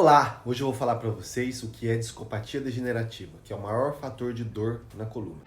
Olá! Hoje eu vou falar para vocês o que é discopatia degenerativa, que é o maior fator de dor na coluna.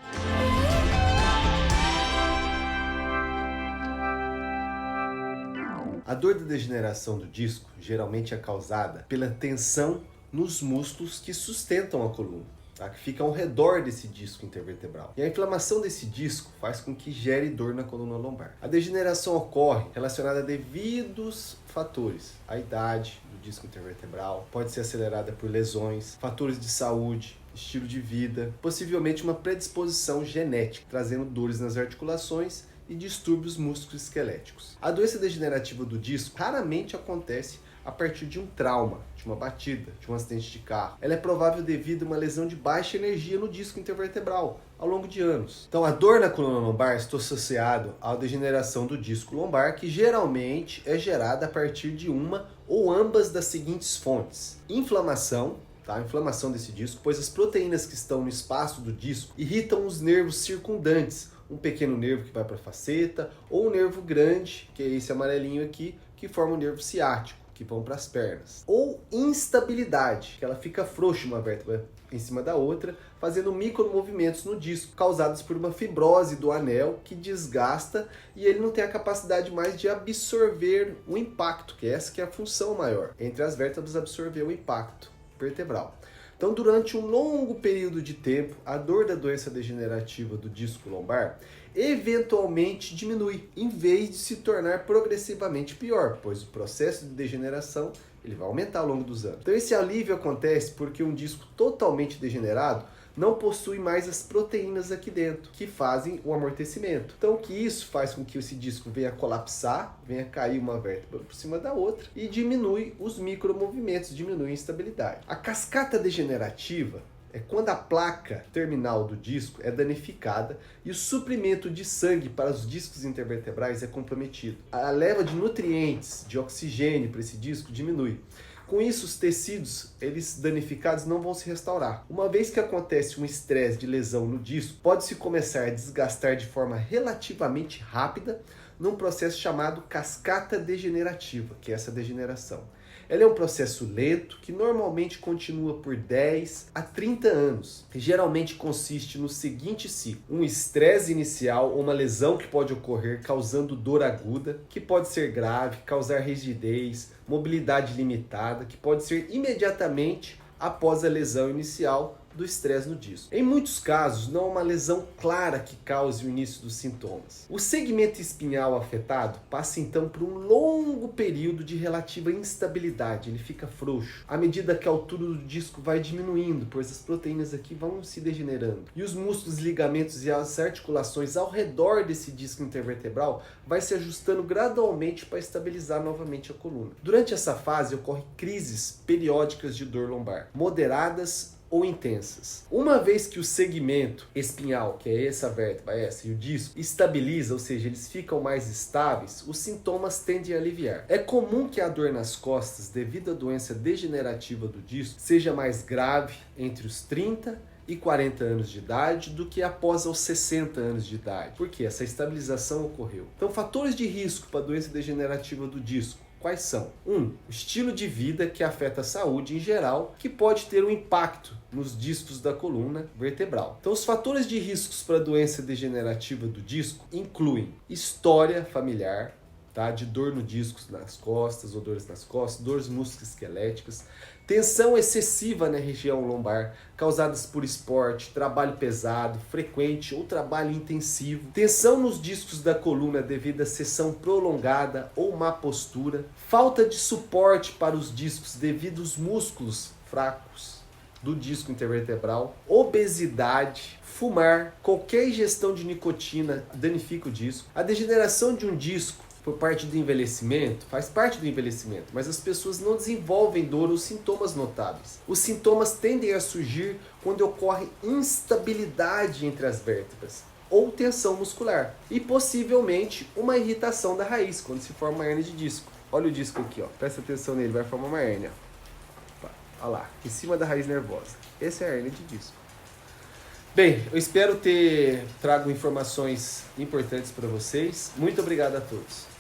A dor da degeneração do disco geralmente é causada pela tensão nos músculos que sustentam a coluna, tá? Que ficam ao redor desse disco intervertebral. E a inflamação desse disco faz com que gere dor na coluna lombar. A degeneração ocorre relacionada a devidos fatores. A idade do disco intervertebral pode ser acelerada por lesões, fatores de saúde, estilo de vida, possivelmente uma predisposição genética, trazendo dores nas articulações e distúrbios musculoesqueléticos. A doença degenerativa do disco raramente acontece a partir de um trauma, de uma batida, de um acidente de carro. Ela é provável devido a uma lesão de baixa energia no disco intervertebral ao longo de anos. Então, a dor na coluna lombar está associada à degeneração do disco lombar, que geralmente é gerada a partir de uma ou ambas das seguintes fontes: inflamação, a inflamação desse disco, pois as proteínas que estão no espaço do disco irritam os nervos circundantes, um pequeno nervo que vai para a faceta, ou um nervo grande, que é esse amarelinho aqui, que forma o nervo ciático, que vão para as pernas. Ou instabilidade, que ela fica frouxa uma vértebra em cima da outra, fazendo micromovimentos no disco, causados por uma fibrose do anel que desgasta e ele não tem a capacidade mais de absorver o impacto, que essa que é a função maior, entre as vértebras absorver o impacto vertebral. Então, durante um longo período de tempo, a dor da doença degenerativa do disco lombar eventualmente diminui, em vez de se tornar progressivamente pior, pois o processo de degeneração ele vai aumentar ao longo dos anos. Então, esse alívio acontece porque um disco totalmente degenerado não possui mais as proteínas aqui dentro, que fazem o amortecimento. Então, que isso faz com que esse disco venha colapsar, venha cair uma vértebra por cima da outra e diminui os micromovimentos, diminui a instabilidade. A cascata degenerativa é quando a placa terminal do disco é danificada e o suprimento de sangue para os discos intervertebrais é comprometido. A leva de nutrientes, de oxigênio para esse disco diminui. Com isso, os tecidos, eles danificados, não vão se restaurar. Uma vez que acontece um estresse de lesão no disco, pode-se começar a desgastar de forma relativamente rápida num processo chamado cascata degenerativa, que é essa degeneração. Ela é um processo lento que normalmente continua por 10 a 30 anos. E geralmente consiste no seguinte ciclo: um estresse inicial ou uma lesão que pode ocorrer causando dor aguda, que pode ser grave, causar rigidez, mobilidade limitada, que pode ser imediatamente após a lesão inicial do estresse no disco. Em muitos casos, não há uma lesão clara que cause o início dos sintomas. O segmento espinhal afetado passa então por um longo período de relativa instabilidade, ele fica frouxo, à medida que a altura do disco vai diminuindo, pois as proteínas aqui vão se degenerando. E os músculos, ligamentos e as articulações ao redor desse disco intervertebral vai se ajustando gradualmente para estabilizar novamente a coluna. Durante essa fase ocorrem crises periódicas de dor lombar, moderadas ou intensas. Uma vez que o segmento espinhal, que é essa vértebra, essa, e o disco, estabiliza, ou seja, eles ficam mais estáveis, os sintomas tendem a aliviar. É comum que a dor nas costas, devido à doença degenerativa do disco, seja mais grave entre os 30 e 40 anos de idade do que após os 60 anos de idade, porque essa estabilização ocorreu. Então, fatores de risco para a doença degenerativa do disco: quais são? O estilo de vida, que afeta a saúde em geral, que pode ter um impacto nos discos da coluna vertebral. Então, os fatores de riscos para a doença degenerativa do disco incluem história familiar, de dor no disco nas costas, ou dores nas costas, dores musculoesqueléticas, tensão excessiva na região lombar, causadas por esporte, trabalho pesado, frequente ou trabalho intensivo, tensão nos discos da coluna devido à seção prolongada ou má postura, falta de suporte para os discos devido aos músculos fracos do disco intervertebral, obesidade, fumar, qualquer ingestão de nicotina danifica o disco. A degeneração de um disco por parte do envelhecimento, faz parte do envelhecimento, mas as pessoas não desenvolvem dor ou sintomas notáveis. Os sintomas tendem a surgir quando ocorre instabilidade entre as vértebras ou tensão muscular e possivelmente uma irritação da raiz, quando se forma uma hérnia de disco. Olha o disco aqui, presta atenção nele, vai formar uma hérnia. Olha lá, em cima da raiz nervosa. Essa é a hérnia de disco. Bem, eu espero ter trago informações importantes para vocês. Muito obrigado a todos.